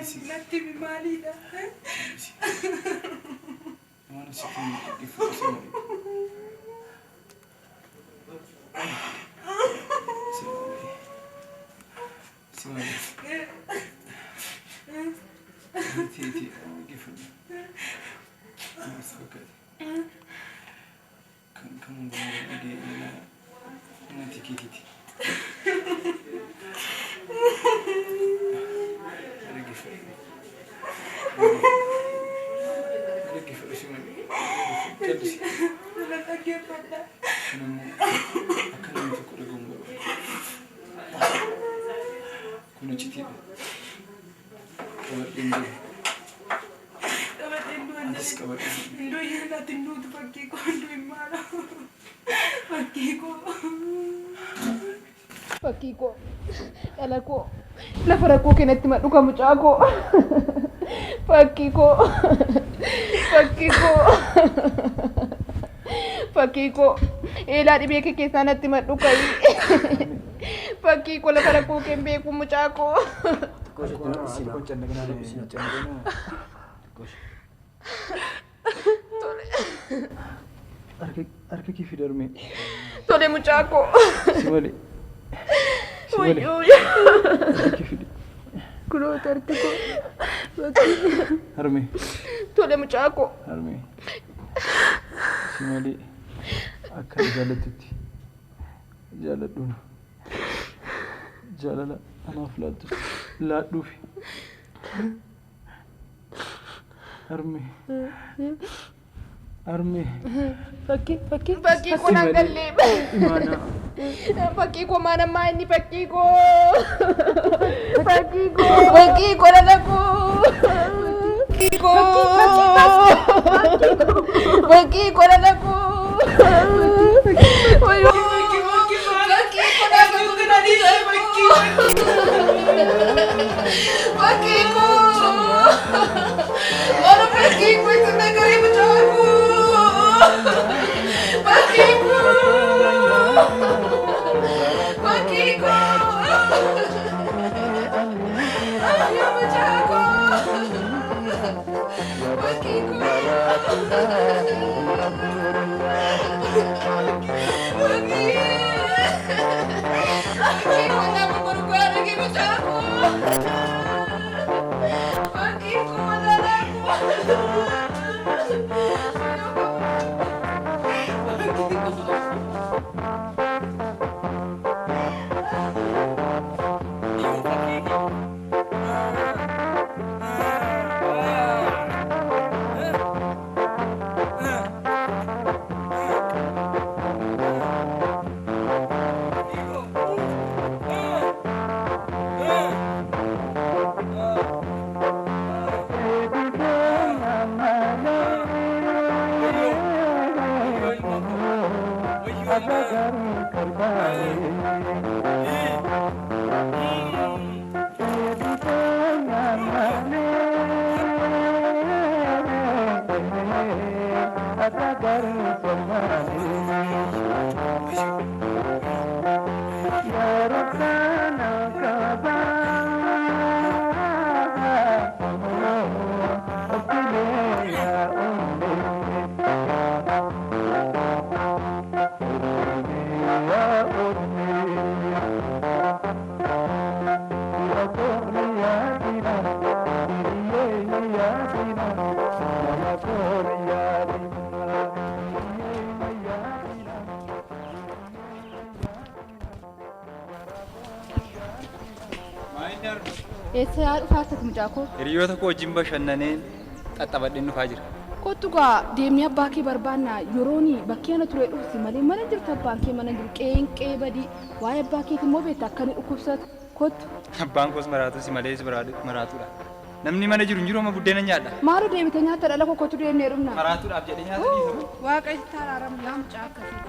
natti maalidha? Mana sikini ifu Simali. Titi gifu. Masukati. Kamu bawa ide nanti kititi. Lagi Simali. Jadi lagi pada. Akan itu kurang Kuna citi kabar Indo. Kabar Indo anda. Kabar Indo yang nanti Indo tu pakai ko Indo mana? Pakai ko. Ala ko. Lafara ko kenatti madu kamu cago. Pakai ko. Ela di beke ke sana ti madu kai. Pakai ko lafara ko kembe ku mu cago. Arke ki fidar me. Tole mu cago. Simali. Ki fidar. Kulo tarti ko. Harme. Tole mu cago. Harme. Simali. Akan jalatiti. Jaladuna. Jalala ana flatu. La dufi. Arme. Fakki ko nan galle. Imana. Fakki ko mana mai ni fakki ko na ko. Fakki ko na ko. Oy. Fakki ko na di fakki ko. Ora fakki ko itu negara becaku. Fakki ko. Ayo becaku. Fakki ko na berubah lagi becaku. Fakki ko madalaku. Eessa dhufaasaati mucaakoo? Hiriyoota koo wajjin bashannaneen xaxxabadheen dhufaa jira. Kottu gaa deemnee abbaa kee barbaannaa yerooni bakkee ana ture dhufsi malee mana jirtu abbaan kee mana jiru qeenqee badii waa'ee abbaa keeti immoo beekta akkanii dhukkubsatu kottu. Abbaan koos maraatus malees maraatuudha. Namni mana jiru hin jiru amma buddeena nyaadha. Maaloo deemite nyaata dhala koo kottu deemnee dhufna. Maraatuudhaaf jedhee nyaata dhiisamu. Waaqa itti araaramu yaa mucaa akkasii.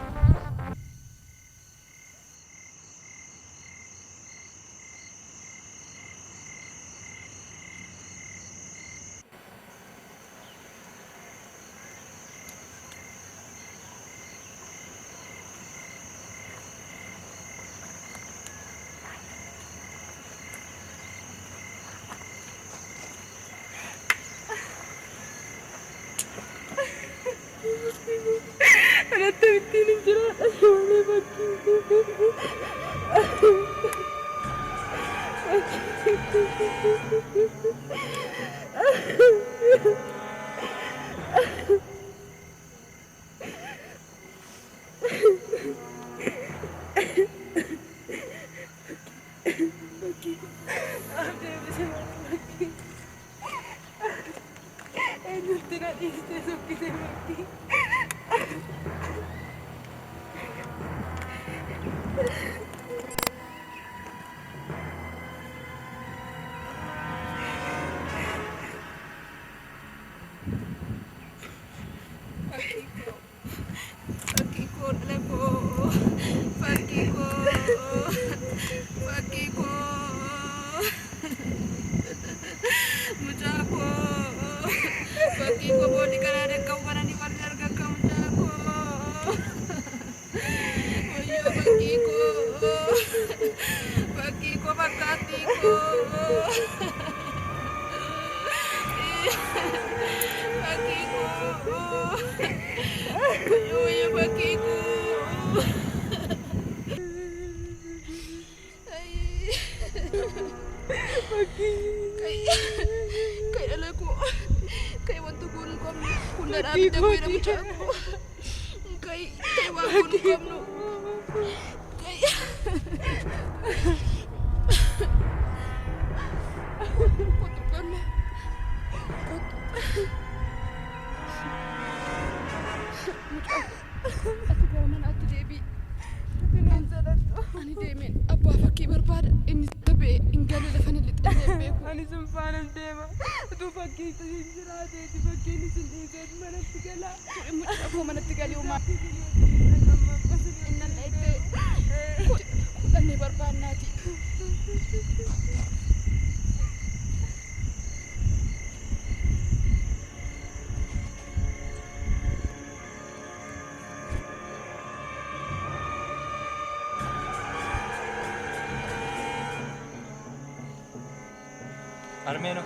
Armeeno.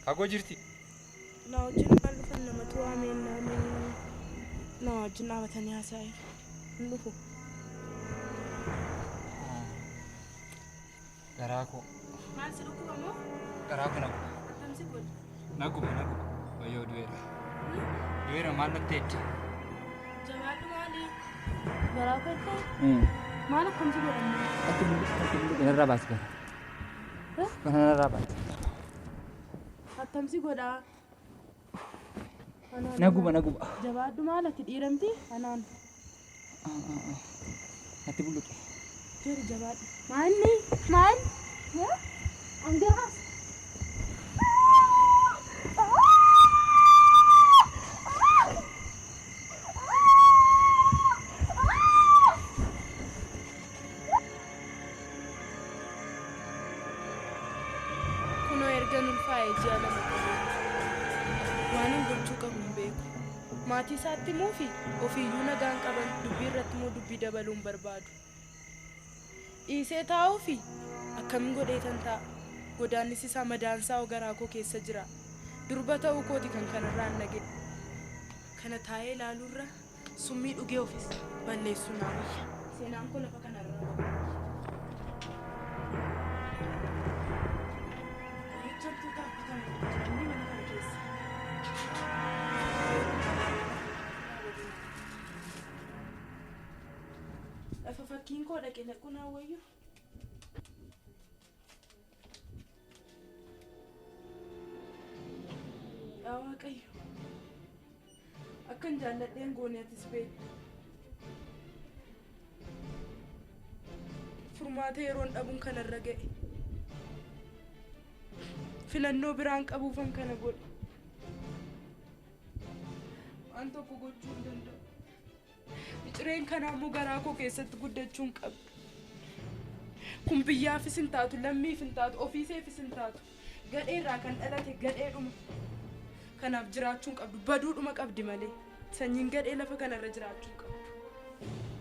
Agoo jirti. Na wajjin maal dhufan namatu waameen na wajjin dhaabatanii haasa'e hin dhufu. Garaa koo. Maal si dhukkuba moo? Garaa koo naguba. Akkamsi godha? Naguba. Wayyoo du'eera. Du'eera maal natti edde? Jabaadhu maali? Garaa koo ta'e? Maal akkamsi godhamu? Ati bulu irra baas gara. Irra baas. Akkamsi godha? Naguba. Jabaadhu maal ati dhiiramti? Anaan. Ati bulu. Jeri jabaadhu. Maal? Anggaas. Kuno erga nulfaa'ee ji'a lama qabu. Waan hin gochuu qabu hin beeku. Maatii isaatti immoo fi ofiiyyuu nagaan qaban dubbii irratti immoo dubbii dabaluun barbaadu. Dhiisee taa'uu fi akkamiin godheetan ta'a. Godaannis isaa madaansaa garaa koo keessa jira. Durba ta'uu kooti kan kanarraan nage. Kana taa'ee ilaaluurra summii dhugee ofis balleessuu naa wayya. Seenaan koo lafa kanarraa. Lafa fakkiin koo dhaqee naquu naa wayyu. Yaa Waaqayyo, akkan jaalladheen goone atis beektu. Furmaata yeroon dhabuun kanarra ga'e. Filannoo biraan qabuufan kana godhe. Waan tokko gochuu hin danda'u. Cireen kanaa immoo garaa koo keessatti guddachuu hin qabdu. Kun biyyaafis hin taatu, lammiif hin taatu, ofiiseefis hin taatu. Gadheerraa kan dhalate gadheedhuma. Kanaaf jiraachuu hin qabdu, baduudhuma qabdi malee. Sanyiin gadhee lafa kanarra jiraachuu hin qabdu.